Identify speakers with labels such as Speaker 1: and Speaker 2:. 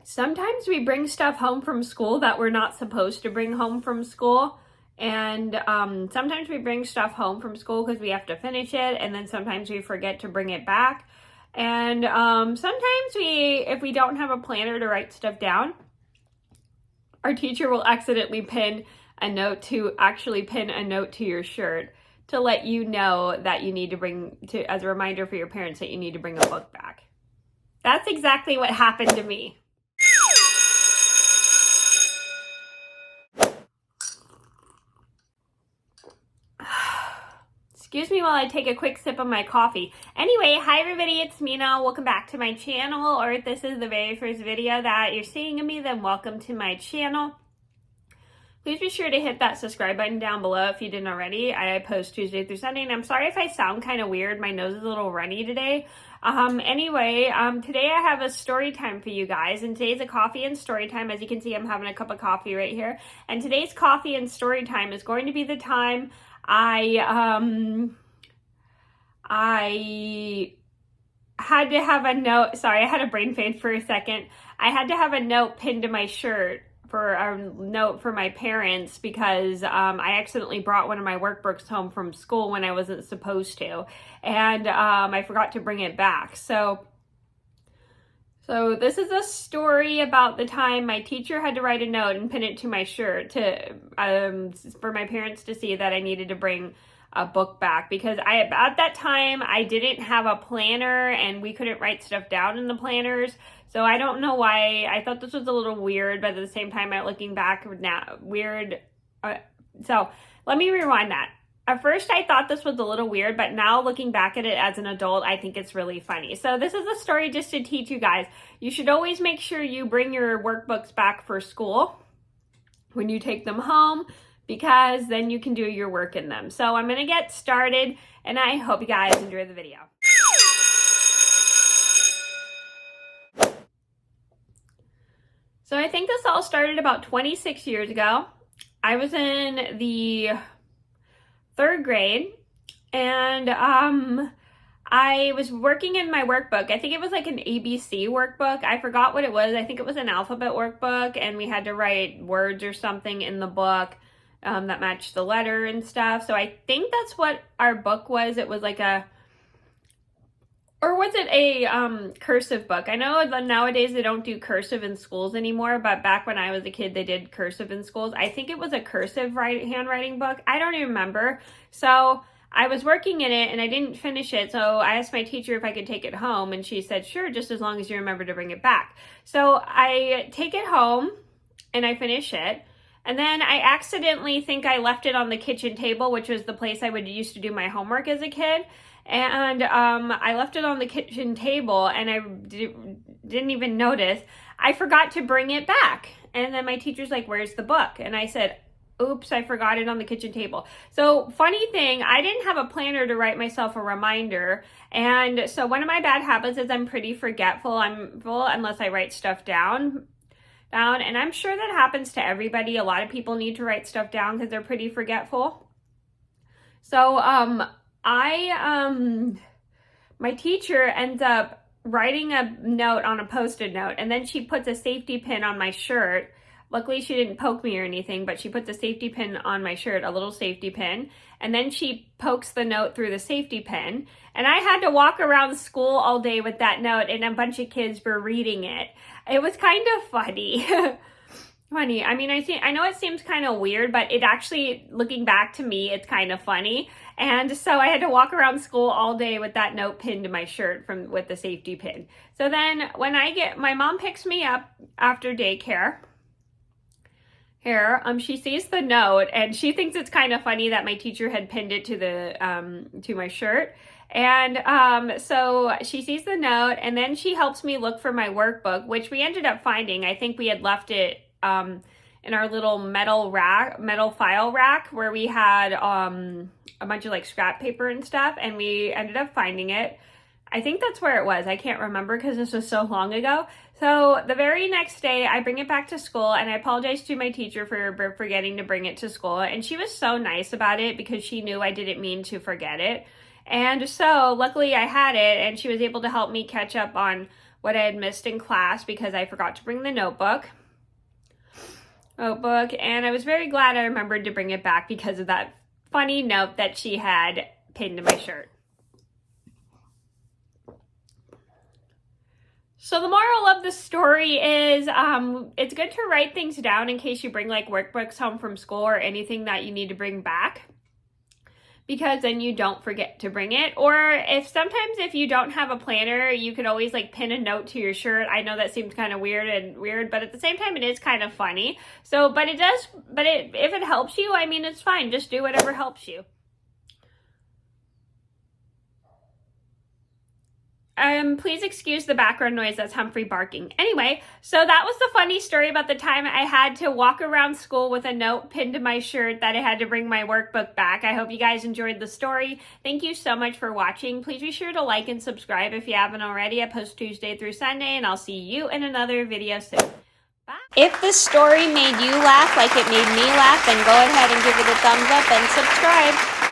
Speaker 1: Sometimes we bring stuff home from school that we're not supposed to bring home from school. And sometimes we bring stuff home from school because we have to finish it. And then sometimes we forget to bring it back. And sometimes if we don't have a planner to write stuff down, our teacher will accidentally pin a note to your shirt to let you know that you need to as a reminder for your parents that you need to bring a book back. That's exactly what happened to me. Excuse me while I take a quick sip of my coffee. Anyway, hi everybody, it's Mena. Welcome back to my channel, or if this is the very first video that you're seeing of me, then welcome to my channel. Please be sure to hit that subscribe button down below if you didn't already. I post Tuesday through Sunday, and I'm sorry if I sound kind of weird. My nose is a little runny today. Today I have a story time for you guys, and today's a coffee and story time. As you can see, I'm having a cup of coffee right here, and today's coffee and story time is going to be the time I had to have a note. Sorry, I had a brain fade for a second. I had to have a note pinned to my shirt for a note for my parents because I accidentally brought one of my workbooks home from school when I wasn't supposed to, and I forgot to bring it back. So this is a story about the time my teacher had to write a note and pin it to my shirt for my parents to see that I needed to bring a book back, because at that time I didn't have a planner and we couldn't write stuff down in the planners. So I don't know why. I thought this was a little weird, but at the same time, looking back now, weird. So let me rewind that. At first, I thought this was a little weird, but now looking back at it as an adult, I think it's really funny. So this is a story just to teach you guys. You should always make sure you bring your workbooks back for school when you take them home, because then you can do your work in them. So I'm going to get started, and I hope you guys enjoy the video. So I think this all started about 26 years ago. I was in the 3rd grade, and I was working in my workbook. I think it was like an ABC workbook. I forgot what it was. I think it was an alphabet workbook, and we had to write words or something in the book that matched the letter and stuff. So I think that's what our book was. It was like or was it a cursive book? I know that nowadays they don't do cursive in schools anymore, but back when I was a kid, they did cursive in schools. I think it was a cursive handwriting book. I don't even remember. So I was working in it and I didn't finish it. So I asked my teacher if I could take it home, and she said, sure, just as long as you remember to bring it back. So I take it home and I finish it. And then I accidentally think I left it on the kitchen table, which was the place I used to do my homework as a kid. And I left it on the kitchen table, and I didn't even notice. I forgot to bring it back. And then my teacher's like, where's the book? And I said, oops, I forgot it on the kitchen table. So funny thing, I didn't have a planner to write myself a reminder. And so one of my bad habits is I'm pretty forgetful. I'm full unless I write stuff down. And I'm sure that happens to everybody. A lot of people need to write stuff down because they're pretty forgetful. So my teacher ends up writing a note on a Post-it note, and then she puts a safety pin on my shirt. Luckily, she didn't poke me or anything, but she puts a safety pin on my shirt, a little safety pin, and then she pokes the note through the safety pin. And I had to walk around school all day with that note, and a bunch of kids were reading it. It was kind of funny. Funny. I mean, I know it seems kind of weird, but it actually, looking back to me, it's kind of funny. And so I had to walk around school all day with that note pinned to my shirt with the safety pin. So then when my mom picks me up after daycare, she sees the note, and she thinks it's kind of funny that my teacher had pinned it to my shirt. And so she sees the note, and then she helps me look for my workbook, which we ended up finding. I think we had left it in our little metal file rack where we had a bunch of like scrap paper and stuff, and we ended up finding it. I think that's where it was. I can't remember because this was so long ago. So the very next day, I bring it back to school, and I apologize to my teacher for forgetting to bring it to school. And she was so nice about it because she knew I didn't mean to forget it. And so luckily I had it, and she was able to help me catch up on what I had missed in class because I forgot to bring the notebook. And I was very glad I remembered to bring it back because of that funny note that she had pinned to my shirt. So the moral of the story is it's good to write things down in case you bring like workbooks home from school or anything that you need to bring back, because then you don't forget to bring it. Or if you don't have a planner, you could always like pin a note to your shirt. I know that seems kind of weird, but at the same time it is kind of funny. So, if it helps you, I mean, it's fine. Just do whatever helps you. Please excuse the background noise. That's Humphrey barking. Anyway, so that was the funny story about the time I had to walk around school with a note pinned to my shirt that I had to bring my workbook back. I hope you guys enjoyed the story. Thank you so much for watching. Please be sure to like and subscribe if you haven't already. I post Tuesday through Sunday, and I'll see you in another video soon. Bye. If this story made you laugh like it made me laugh, then go ahead and give it a thumbs up and subscribe.